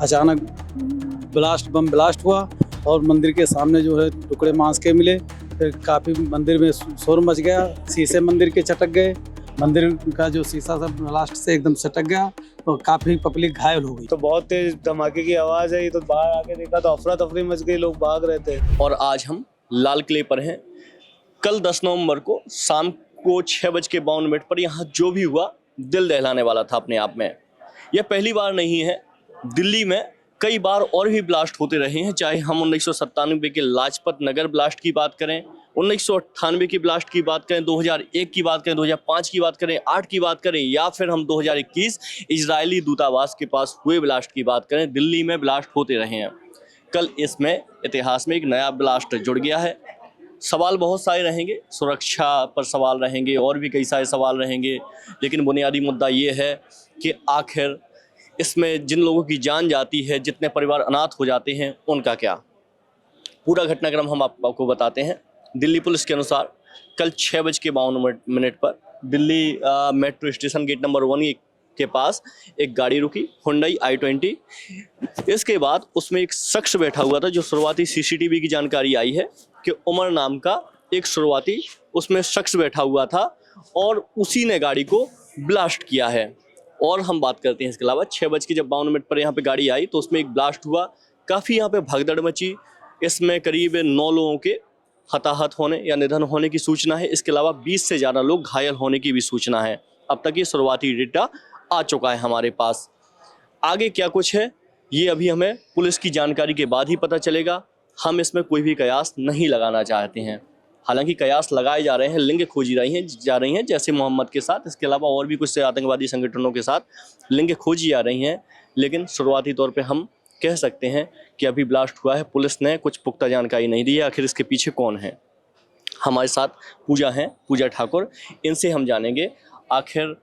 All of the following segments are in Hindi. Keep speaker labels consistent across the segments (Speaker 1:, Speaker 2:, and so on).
Speaker 1: अचानक बम ब्लास्ट हुआ और मंदिर के सामने जो है टुकड़े मांस के मिले। फिर काफ़ी मंदिर में शोर मच गया, शीशे मंदिर के चटक गए, मंदिर का जो शीशा सब ब्लास्ट से एकदम चटक गया और काफ़ी पब्लिक घायल हो गई।
Speaker 2: तो बहुत तेज धमाके की आवाज़ है, ये तो बाहर आके देखा तो अफरा तफरी मच गई, लोग भाग रहे थे।
Speaker 3: और आज हम लाल किले पर हैं। कल 10 नवंबर को शाम को 6:52 पर यहाँ जो भी हुआ दिल दहलाने वाला था अपने आप में। यह पहली बार नहीं है, दिल्ली में कई बार और भी ब्लास्ट होते रहे हैं, चाहे हम 1997 के लाजपत नगर ब्लास्ट की बात करें, 1998 की ब्लास्ट की बात करें, 2001 की बात करें, 2005 की बात करें, 8 की बात करें, या फिर हम 2021 इजरायली दूतावास के पास हुए ब्लास्ट की बात करें। दिल्ली में ब्लास्ट होते रहे हैं। कल इसमें इतिहास में एक नया ब्लास्ट जुड़ गया है। सवाल बहुत सारे रहेंगे, सुरक्षा पर सवाल रहेंगे और भी कई सारे सवाल रहेंगे, लेकिन बुनियादी मुद्दा ये है कि आखिर इसमें जिन लोगों की जान जाती है, जितने परिवार अनाथ हो जाते हैं, उनका क्या। पूरा घटनाक्रम हम आपको बताते हैं। दिल्ली पुलिस के अनुसार कल 6:52 पर Delhi metro station gate number 1 के पास एक गाड़ी रुकी, हुंडई i20। इसके बाद उसमें एक शख्स बैठा हुआ था, जो शुरुआती सीसीटीवी की जानकारी आई है कि उमर नाम का एक शुरुआती उसमें शख्स बैठा हुआ था और उसी ने गाड़ी को ब्लास्ट किया है। और हम बात करते हैं इसके अलावा 6:52 पर यहाँ पे गाड़ी आई तो उसमें एक ब्लास्ट हुआ, काफ़ी यहाँ पे भगदड़ मची। इसमें करीब 9 लोगों के हताहत होने या निधन होने की सूचना है। इसके अलावा 20 से ज़्यादा लोग घायल होने की भी सूचना है। अब तक ये शुरुआती डेटा आ चुका है हमारे पास। आगे क्या कुछ है ये अभी हमें पुलिस की जानकारी के बाद ही पता चलेगा। हम इसमें कोई भी कयास नहीं लगाना चाहते हैं। हालांकि कयास लगाए जा रहे हैं, लिंक खोजी जा रही हैं, जैसे मोहम्मद के साथ, इसके अलावा और भी कुछ आतंकवादी संगठनों के साथ लिंक खोजी जा रही हैं। लेकिन शुरुआती तौर पे हम कह सकते हैं कि अभी ब्लास्ट हुआ है। पुलिस ने कुछ पुख्ता जानकारी नहीं दी है आखिर इसके पीछे कौन है। हमारे साथ पूजा हैं, पूजा ठाकुर, इनसे हम जानेंगे आखिर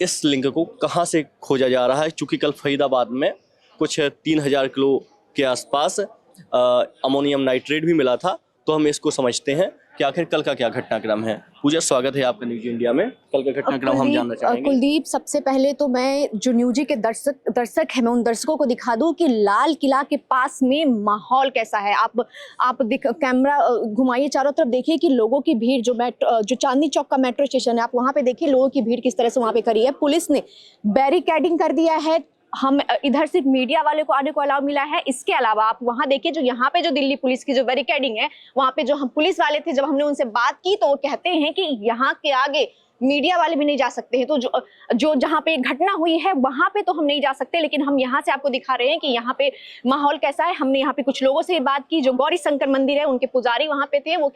Speaker 3: इस लिंक को कहाँ से खोजा जा रहा है। चूँकि कल फरीदाबाद में कुछ 3000 किलो के आसपास अमोनियम नाइट्रेट भी मिला था, तो हम इसको समझते हैं कि आखिर कल का क्या घटनाक्रम है। पूजा, स्वागत है आपका न्यूज इंडिया में। कल का घटनाक्रम हम जानना चाहेंगे।
Speaker 4: कुलदीप, सबसे पहले तो मैं जो न्यूज के दर्शक हैं, मैं उन दर्शकों को दिखा दूं कि लाल किला के पास में माहौल कैसा है। आप कैमरा घुमाइए, चारों तरफ देखिए कि लोगों की भीड़, जो चांदनी चौक का मेट्रो स्टेशन है, आप वहां पे देखिए लोगों की भीड़ किस तरह से वहां पे खड़ी है। पुलिस ने बैरिकेडिंग कर दिया है। हम इधर सिर्फ मीडिया वाले को आने को अलाउ मिला है। इसके अलावा आप वहां देखिए, जो यहाँ पे जो दिल्ली पुलिस की जो बैरिकेडिंग है, वहां पे जो हम पुलिस वाले थे, जब हमने उनसे बात की तो वो कहते हैं कि यहाँ के आगे मीडिया वाले भी नहीं जा सकते हैं। तो जो जहाँ पे घटना हुई है वहां पे तो हम नहीं जा सकते, लेकिन हम यहाँ से आपको दिखा रहे हैं कि यहाँ पे माहौल कैसा है। हमने यहाँ पे कुछ लोगों से बात की, जो गौरी शंकर मंदिर है उनके पुजारी वहां पे थे। वो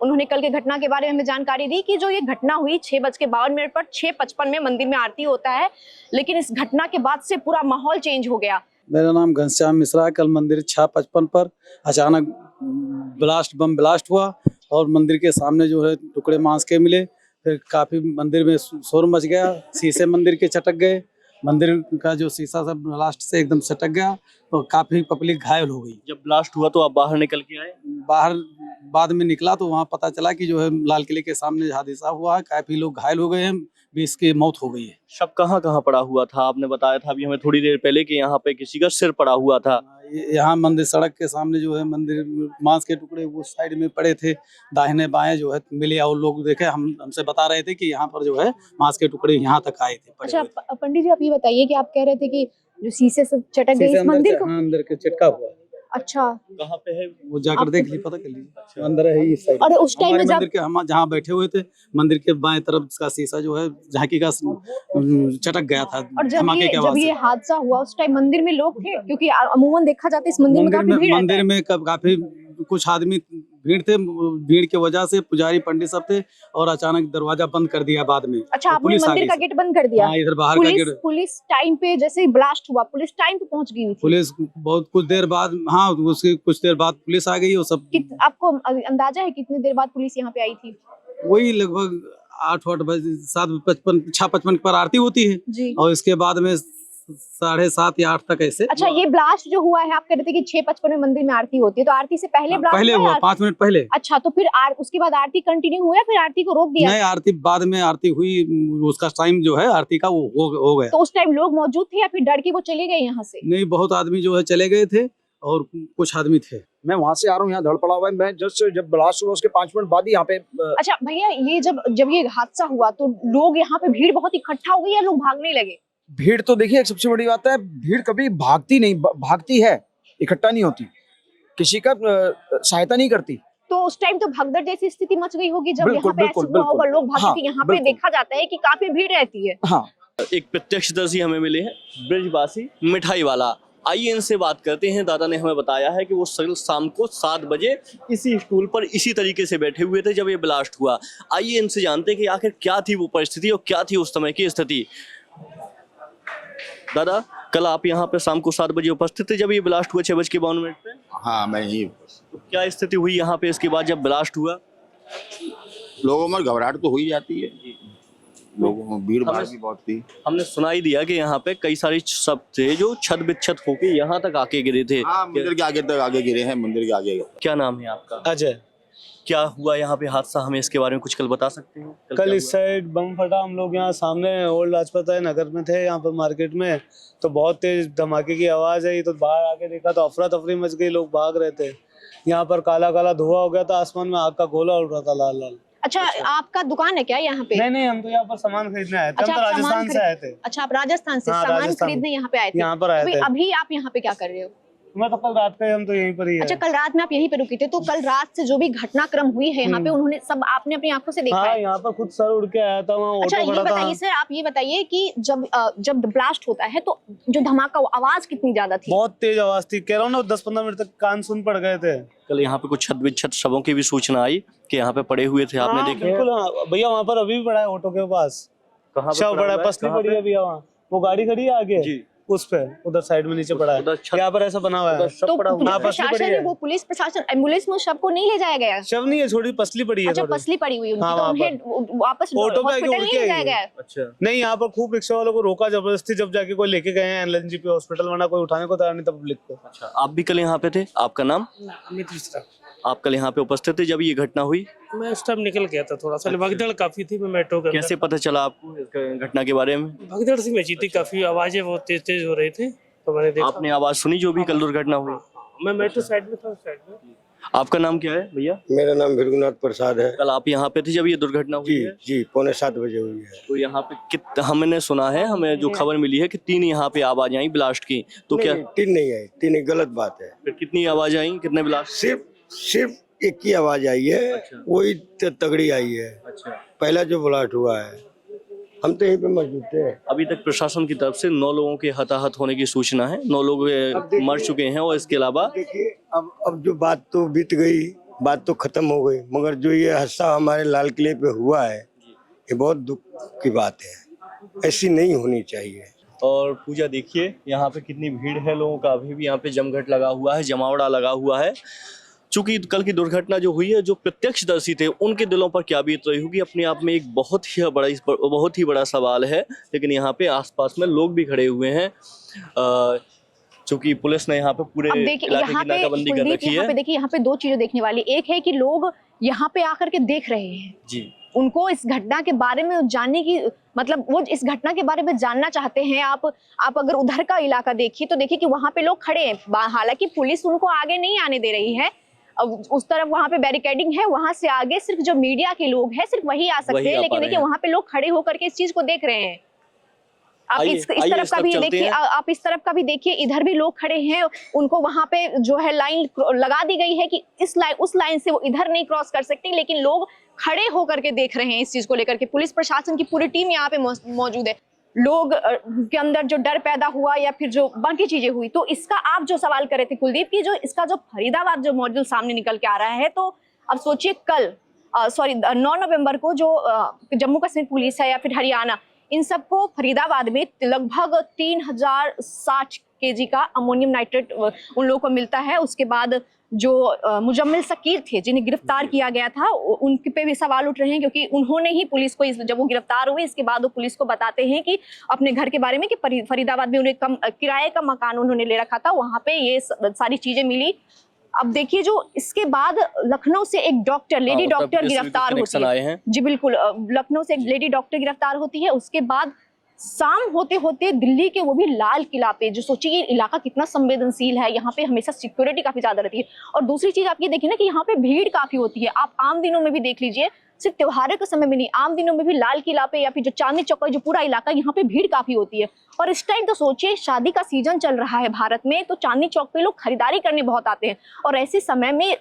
Speaker 4: उन्होंने कल के घटना के बारे में हमें जानकारी दी कि जो ये घटना हुई 6:52 पर 6:55 में मंदिर में आरती होता है, लेकिन इस घटना के बाद से पूरा माहौल चेंज हो गया।
Speaker 1: मेरा नाम घनश्याम मिश्रा है। कल मंदिर 6:55 पर अचानक बम ब्लास्ट हुआ और मंदिर के सामने जो है टुकड़े मांस के मिले। फिर काफ़ी मंदिर में शोर मच गया, शीशे मंदिर के चटक गए, मंदिर का जो शीशा सब ब्लास्ट से एकदम चटक गया और काफ़ी पब्लिक घायल हो गई।
Speaker 3: जब ब्लास्ट हुआ तो आप बाहर निकल के आए?
Speaker 1: बाहर बाद में निकला तो वहाँ पता चला कि जो है लाल किले के सामने हादसा हुआ है, काफ़ी लोग घायल हो गए हैं, 20 की मौत हो गई है।
Speaker 3: शव कहाँ पड़ा हुआ था? आपने बताया था अभी हमें थोड़ी देर पहले कि यहाँ पे किसी का सिर पड़ा हुआ था।
Speaker 1: यहाँ मंदिर सड़क के सामने जो है मंदिर मांस के टुकड़े वो साइड में पड़े थे, दाहिने बाएं जो है मिले और लोग देखे। हमसे बता रहे थे कि यहाँ पर जो है मांस के टुकड़े यहाँ तक आए थे।
Speaker 4: अच्छा पंडित जी, आप ये बताइए कि आप कह रहे थे कि जो शीशे से चटक गई इस मंदिर को?
Speaker 1: अंदर के चिटका हुआ है।
Speaker 4: अच्छा,
Speaker 3: कहाँ पे है
Speaker 1: वो जाकर देख ली, पता कर लीजिए। अच्छा, अंदर है इस साइड।
Speaker 4: और उस टाइम में
Speaker 1: मंदिर के हम जहाँ बैठे हुए थे, मंदिर के बाएं तरफ का शीशा जो है झांकी का चटक गया था।
Speaker 4: और जब ये हादसा हुआ उस टाइम मंदिर में लोग थे? क्योंकि अमूमन देखा जाता है इस मंदिर में काफी भीड़,
Speaker 1: मंदिर में काफी कुछ आदमी भीड़ थे। भीड़ की वजह से पुजारी पंडित सब थे और अचानक दरवाजा बंद कर दिया बाद में।
Speaker 4: अच्छा, आपने मंदिर का गेट बंद कर दिया?
Speaker 1: हाँ, इधर बाहर का गेट।
Speaker 4: पुलिस टाइम पे, जैसे ही ब्लास्ट हुआ पुलिस टाइम पे पहुंच गई थी?
Speaker 1: पुलिस बहुत कुछ देर बाद, हाँ उसके कुछ देर बाद पुलिस आ गई और सब।
Speaker 4: आपको अंदाजा है कितनी देर बाद पुलिस यहाँ पे आई थी?
Speaker 1: वही लगभग 8 बजे 7:55 6:55 पर आरती होती है और इसके बाद में 7:30 या 8 तक ऐसे।
Speaker 4: अच्छा, ये ब्लास्ट जो हुआ है, आप कह रहे थे कि 6:55 में मंदिर में आरती होती है, तो आरती से पहले ब्लास्ट
Speaker 1: पहले हुआ, 5 मिनट पहले।
Speaker 4: अच्छा, तो फिर उसके बाद आरती कंटिन्यू हुआ, फिर आरती को रोक दिया?
Speaker 1: नहीं, आरती बाद में आरती हुई, उसका टाइम जो है आरती का वो हो गया।
Speaker 4: तो उस टाइम लोग मौजूद थे या फिर डर के वो चले गए यहाँ से?
Speaker 1: नहीं, बहुत आदमी जो है चले गए थे और कुछ आदमी थे।
Speaker 5: मैं वहाँ से आ रहा हूँ, यहाँ धड़ पड़ा हुआ है। मैं जब ब्लास्ट हुआ उसके 5 मिनट बाद ही यहाँ पे
Speaker 4: अच्छा भैया, ये जब ये हादसा हुआ तो लोग यहाँ पे भीड़ बहुत इकट्ठा हो गई या लोग भागने लगे?
Speaker 5: भीड़ तो देखिए, एक सबसे बड़ी बात है, भीड़ कभी भागती नहीं, भागती है, इकट्ठा नहीं होती, किसी का सहायता नहीं करती।
Speaker 4: तो उस टाइम तो भगदड़ जैसी स्थिति मच गई होगी जब
Speaker 5: बिल्कुल,
Speaker 4: यहाँ पे ऐसा हुआ होगा, लोग भागे।
Speaker 5: हाँ,
Speaker 4: कि यहाँ पे
Speaker 5: बिल्कुल।
Speaker 4: देखा जाता है कि काफी भीड़ रहती है।
Speaker 5: हाँ,
Speaker 3: एक प्रत्यक्षदर्शी हमें मिले हैं, ब्रजवासी मिठाई वाला। आइए इनसे बात करते हैं। दादा ने हमें बताया है कि वो शाम को 7 बजे इसी स्टूल पर इसी तरीके से बैठे हुए थे जब ये ब्लास्ट हुआ। आइए इनसे जानते हैं कि आखिर क्या थी वो परिस्थिति और क्या थी उस समय की स्थिति। दादा, कल आप यहाँ पे शाम को 7 बजे उपस्थित थे जब ये ब्लास्ट हुआ 6:52 पे?
Speaker 6: हाँ, मैं ही।
Speaker 3: तो क्या स्थिति हुई यहाँ पे इसके बाद जब ब्लास्ट हुआ?
Speaker 6: लोगों में घबराहट तो हो ही जाती है, लोगों में भीड़ भाड़ भी बहुत थी।
Speaker 3: हमने सुनाई दिया कि यहाँ पे कई सारे सब थे जो छत बिच्छत होके यहाँ तक आके गिरे थे।
Speaker 6: हाँ, मंदिर के आगे तक आगे गिरे हैं, मंदिर के आगे।
Speaker 3: क्या नाम है आपका?
Speaker 2: अजय।
Speaker 3: क्या हुआ यहाँ पे हादसा, हमें इसके बारे में कुछ कल बता सकते हैं?
Speaker 2: कल
Speaker 3: क्या
Speaker 2: इस साइड बम फटा, हम लोग यहाँ सामने ओल्ड लाजपत राय नगर में थे, यहाँ पर मार्केट में, तो बहुत तेज धमाके की आवाज आई। तो बाहर आके देखा तो अफरा तफरी मच गई, लोग भाग रहे थे। यहाँ पर काला काला धुआं हो गया था, आसमान में आग का गोला उड़ रहा था, लाल लाल।
Speaker 4: अच्छा, आपका दुकान है क्या यहाँ पे?
Speaker 2: नहीं, हम तो यहाँ पर सामान खरीदने आए थे।
Speaker 4: अच्छा,
Speaker 2: हम तो
Speaker 4: आप सामान
Speaker 2: राजस्थान से आए थे।
Speaker 4: अच्छा, आप राजस्थान से
Speaker 2: हाँ,
Speaker 4: सामान
Speaker 2: राजस्थान।
Speaker 4: खरीदने यहाँ पे आए थे?
Speaker 2: यहाँ पर आए थे।
Speaker 4: अभी आप यहाँ पे क्या कर रहे हो?
Speaker 2: मैं तो कल रात का हम तो यहीं पर ही है।
Speaker 4: अच्छा, कल रात में आप यहीं पे रुके थे, तो कल रात से जो भी घटनाक्रम हुई है यहाँ पे, उन्होंने सब आपने अपनी आंखों से देखा
Speaker 2: हाँ,
Speaker 4: है?
Speaker 2: यहाँ पर खुद सर उड़ के आया था, वहाँ
Speaker 4: अच्छा,
Speaker 2: ऑटो
Speaker 4: ये
Speaker 2: खड़ा था।
Speaker 4: बताइए सर, आप ये बताइए कि जब ब्लास्ट होता है तो जो धमाका, आवाज कितनी ज्यादा थी?
Speaker 2: बहुत तेज आवाज थी, कह रहा हूँ ना, 10-15 मिनट तक कान सुन पड़ गए थे।
Speaker 3: कल यहाँ पे कुछ छत बिच्छत शवों की भी सूचना आई कि यहाँ पे पड़े हुए थे, आपने
Speaker 2: हाँ,
Speaker 3: देखे?
Speaker 2: बिल्कुल। हाँ भैया, वहाँ पर अभी भी पड़ा है ऑटो के पास,
Speaker 3: कहाँ
Speaker 2: शव पड़ा है, पसली पड़ी है भैया। वहाँ वो गाड़ी खड़ी है आगे
Speaker 3: जी,
Speaker 2: उस पे, उधर साइड में नीचे पड़ा है।
Speaker 3: उधर छत-
Speaker 2: यहाँ पर ऐसा बना हुआ है।
Speaker 4: तो
Speaker 2: हाँ, पसली
Speaker 4: प्रशासन
Speaker 2: पड़ी
Speaker 4: ने,
Speaker 2: है।
Speaker 4: वो पुलिस प्रशासन, एम्बुलेंस में शव को नहीं ले जाया गया?
Speaker 2: शव नहीं है, छोटी पसली पड़ी है।
Speaker 4: अच्छा,
Speaker 2: थोड़ी।
Speaker 4: पसली पड़ी हुई उनकी,
Speaker 2: हाँ,
Speaker 4: तो
Speaker 2: वहाँ
Speaker 4: उन्हें वापस
Speaker 2: ऑटो पे आके
Speaker 4: हॉस्पिटल
Speaker 2: उड़
Speaker 4: नहीं
Speaker 2: के
Speaker 4: ले जाया
Speaker 2: आई
Speaker 4: गया?
Speaker 2: है।
Speaker 3: अच्छा।
Speaker 2: नहीं, यहाँ पर खूब रिक्शा वालों को रोका जबरदस्ती, जब जाके कोई लेके गए हैं एलएनजीपी हॉस्पिटल, वरना कोई उठाने को तैयार नहीं था पब्लिक को।
Speaker 3: अच्छा, आप भी कल यहाँ पे थे? आपका नाम?
Speaker 7: अमित मिश्रा।
Speaker 3: आप कल यहाँ पे उपस्थित थे जब ये घटना हुई?
Speaker 7: मैं उस टाइम निकल गया था, थोड़ा सा भगदड़ काफी थी, मैं मेट्रो के
Speaker 3: कैसे पता चला आपको इस घटना के बारे में?
Speaker 7: भगदड़ सी मची थी, काफी आवाजें बहुत तेज तेज हो रही थी, तो मैंने देखा।
Speaker 3: आपने आवाज सुनी जो भी कल दुर्घटना हुई?
Speaker 7: मैं मेट्रो साइड में था, साइड में।
Speaker 3: आपका नाम क्या है भैया?
Speaker 8: मेरा नाम भृगुनाथ प्रसाद है।
Speaker 3: कल आप यहाँ पे थे जब ये दुर्घटना हुई
Speaker 8: जी
Speaker 3: है?
Speaker 8: जी, 6:45 बजे हुई है।
Speaker 3: तो यहाँ पे हमने सुना है, हमें जो खबर मिली है कि 3 यहाँ पे आवाज आई ब्लास्ट की, तो क्या
Speaker 8: नहीं, 3 नहीं आई, 3 एक गलत बात है।
Speaker 3: फिर कितनी आवाज आई, कितने ब्लास्ट?
Speaker 8: सिर्फ एक ही आवाज आई है।
Speaker 3: अच्छा।
Speaker 8: वही तगड़ी आई है।
Speaker 3: अच्छा।
Speaker 8: पहला जो ब्लास्ट हुआ है, हम तो यहीं पे मौजूद थे।
Speaker 3: अभी तक प्रशासन की तरफ से 9 लोगों के हताहत होने की सूचना है, 9 लोग मर चुके हैं और इसके अलावा
Speaker 8: देखिए, अब जो बात तो बीत गई, बात तो खत्म हो गई, मगर जो ये हादसा हमारे लाल किले पे हुआ है, ये बहुत दुख की बात है। ऐसी नहीं होनी चाहिए।
Speaker 3: और पूजा देखिए यहाँ पे कितनी भीड़ है लोगों का, अभी भी यहाँ पे जमघट लगा हुआ है, जमावड़ा लगा हुआ है। चूंकि कल की दुर्घटना जो हुई है, जो प्रत्यक्षदर्शी थे उनके दिलों पर क्या बीत रही होगी, अपने आप में एक बहुत ही बड़ा सवाल है। लेकिन यहाँ पे आसपास में लोग भी खड़े हुए हैं, चूंकि पुलिस ने यहाँ पे पूरे
Speaker 4: अब देखिए,
Speaker 3: इलाके
Speaker 4: यहाँ
Speaker 3: की
Speaker 4: पे
Speaker 3: नाकाबंदी कर
Speaker 4: कुलदीप,
Speaker 3: रखी
Speaker 4: यहाँ
Speaker 3: है।
Speaker 4: पे देखिए, यहाँ पे 2 चीजें देखने वाली। एक है कि लोग यहाँ पे आकर के देख रहे हैं
Speaker 3: जी,
Speaker 4: उनको इस घटना के बारे में जानने की, मतलब वो इस घटना के बारे में जानना चाहते हैं। आप अगर उधर का इलाका देखिए तो देखिए कि वहां पे लोग खड़े हैं, हालांकि पुलिस उनको आगे नहीं आने दे रही है। उस तरफ वहां पे बैरिकेडिंग है, वहां से आगे सिर्फ जो मीडिया के लोग हैं सिर्फ वही आ सकते हैं, लेकिन देखिए वहां पे लोग खड़े होकर के इस चीज को देख रहे हैं। आप इस तरफ का भी देखिए, आप इस तरफ का भी देखिए, इधर भी लोग खड़े हैं, उनको वहां पे जो है लाइन लगा दी गई है कि उस लाइन से वो इधर नहीं क्रॉस कर सकते, लेकिन लोग खड़े होकर के देख रहे हैं इस चीज को लेकर के। पुलिस प्रशासन की पूरी टीम यहाँ पे मौजूद है। लोग के अंदर जो डर पैदा हुआ या फिर जो बाकी चीजें हुई, तो इसका आप जो सवाल कर रहे थे कुलदीप की, जो इसका जो फरीदाबाद जो मॉडल सामने निकल के आ रहा है, तो अब सोचिए कल 9 नवंबर को जो जम्मू कश्मीर पुलिस है या फिर हरियाणा, इन सबको फरीदाबाद में लगभग 3060 kg का अमोनियम नाइट्रेट उन लोगों को मिलता है। उसके बाद जो मुजम्मिल सकीर थे जिन्हें गिरफ्तार किया गया था उनके पे भी सवाल उठ रहे हैं, क्योंकि उन्होंने ही पुलिस को जब वो गिरफ्तार हुए इसके बाद वो पुलिस को बताते हैं कि अपने घर के बारे में कि फरीदाबाद में उन्हें किराए का मकान उन्होंने ले रखा था, वहां पे ये सारी चीजें मिली। अब देखिए जो इसके बाद लखनऊ से एक डॉक्टर लेडी डॉक्टर गिरफ्तार होती है। जी बिल्कुल, लखनऊ से एक लेडी डॉक्टर गिरफ्तार होती है। उसके बाद शाम होते होते दिल्ली के वो भी लाल किला पे, जो सोचिए ये इलाका कितना संवेदनशील है, यहाँ पे हमेशा सिक्योरिटी काफी ज्यादा रहती है। और दूसरी चीज आप ये देखिए ना कि यहाँ पे भीड़ काफी होती है। आप आम दिनों में भी देख लीजिए, सिर्फ त्योहारों के समय में नहीं, आम दिनों में भी लाल किला पे या फिर जो चांदनी चौक जो पूरा इलाका, यहाँ पे भीड़ काफी होती है। और इस टाइम तो सोचिए शादी का सीजन चल रहा है भारत में, तो चांदनी चौक पे लोग खरीदारी करने बहुत आते हैं। और ऐसे समय में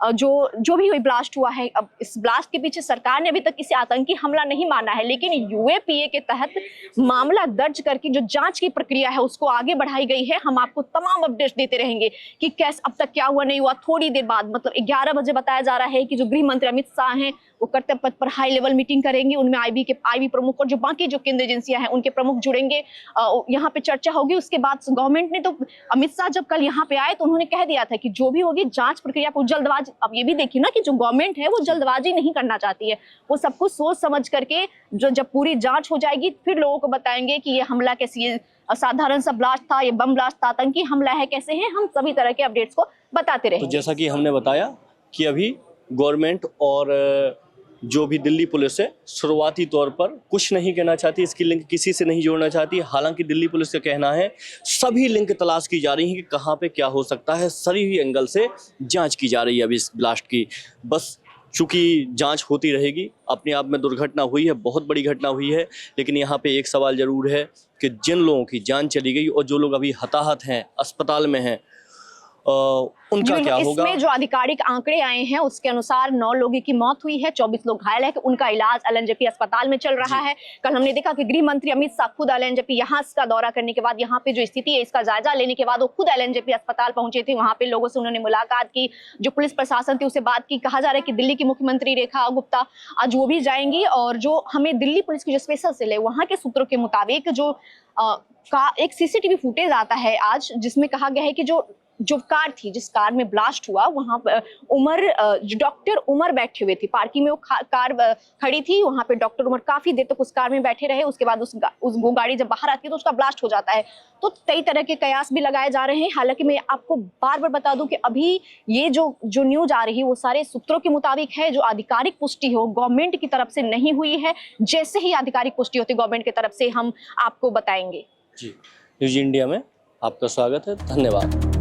Speaker 4: जो भी ब्लास्ट हुआ है, अब इस ब्लास्ट के पीछे सरकार ने अभी तक इसे आतंकी हमला नहीं माना है, लेकिन यूएपीए के तहत मामला दर्ज करके जो जांच की प्रक्रिया है उसको आगे बढ़ाई गई है। हम आपको तमाम अपडेट्स देते रहेंगे कि कैसे अब तक क्या हुआ नहीं हुआ। थोड़ी देर बाद मतलब 11 बजे बताया जा रहा है कि जो गृह मंत्री अमित शाह हैं वो कर्तव्य पथ पर हाई लेवल मीटिंग करेंगे। उनमें आईबी प्रमुख और जो बाकी जो केंद्रीय एजेंसियां हैं उनके प्रमुख जुड़ेंगे, यहाँ पे चर्चा होगी। उसके बाद गवर्नमेंट ने तो, अमित शाह जब कल यहाँ पे आए तो उन्होंने कह दिया था कि जो भी होगी जांच प्रक्रिया को जल्दबाजी, अब ये भी देखिए ना कि जो गवर्नमेंट है वो जल्दबाजी नहीं करना चाहती है, वो सब कुछ सोच समझ करके जो जब पूरी जांच हो जाएगी फिर लोगों को बताएंगे कि ये हमला कैसी है, साधारण सा ब्लास्ट था, ये बम ब्लास्ट था, आतंकी हमला है, कैसे है। हम सभी तरह के अपडेट्स को बताते रहेंगे।
Speaker 3: तो जैसा कि हमने बताया कि अभी गवर्नमेंट और जो भी दिल्ली पुलिस है शुरुआती तौर पर कुछ नहीं कहना चाहती, इसकी लिंक किसी से नहीं जोड़ना चाहती। हालांकि दिल्ली पुलिस का कहना है सभी लिंक तलाश की जा रही है कि कहां पे क्या हो सकता है, सभी एंगल से जांच की जा रही है अभी इस ब्लास्ट की। बस चूंकि जांच होती रहेगी, अपने आप में दुर्घटना हुई है, बहुत बड़ी घटना हुई है, लेकिन यहाँ पे एक सवाल जरूर है कि जिन लोगों की जान चली गई और जो लोग अभी हताहत हैं, अस्पताल में हैं, उनका क्या होगा।
Speaker 4: इसमें जो आधिकारिक आंकड़े आए हैं उसके अनुसार 9 लोगों की मौत हुई है, 24 लोग घायल है, उनका इलाज एलएनजेपी अस्पताल में चल रहा है। कल हमने देखा कि गृह मंत्री अमित शाह खुद एलएनजेपी यहाँ का दौरा करने के बाद, यहाँ पे जो स्थिति है इसका जायजा लेने के बाद वो खुद एलएनजेपी अस्पताल पहुंचे थे। वहां पे लोगों से उन्होंने मुलाकात की, जो पुलिस प्रशासन थी उससे बात की। कहा जा रहा है कि दिल्ली की मुख्यमंत्री रेखा गुप्ता आज वो भी जाएंगी। और जो हमें दिल्ली पुलिस की जो स्पेशल सेल है वहां के सूत्रों के मुताबिक जो का एक सीसीटीवी फुटेज आता है आज, जिसमें कहा गया है कि जो कार थी, जिस कार में ब्लास्ट हुआ, वहां पर डॉक्टर उमर बैठे हुए थे। पार्किंग में वो कार खड़ी थी, वहां पे डॉक्टर उमर काफी देर तक उस कार में बैठे रहे। उसके बाद वो गाड़ी जब बाहर आती है तो उसका ब्लास्ट हो जाता है। तो कई तरह के कयास भी लगाए जा रहे हैं। हालांकि मैं आपको बार बार बता दूं कि अभी ये जो न्यूज आ रही है वो सारे सूत्रों के मुताबिक है, जो आधिकारिक पुष्टि हो गवर्नमेंट की तरफ से नहीं हुई है। जैसे ही आधिकारिक पुष्टि होती गवर्नमेंट की तरफ से हम आपको बताएंगे।
Speaker 3: जी, न्यूज इंडिया में आपका स्वागत है, धन्यवाद।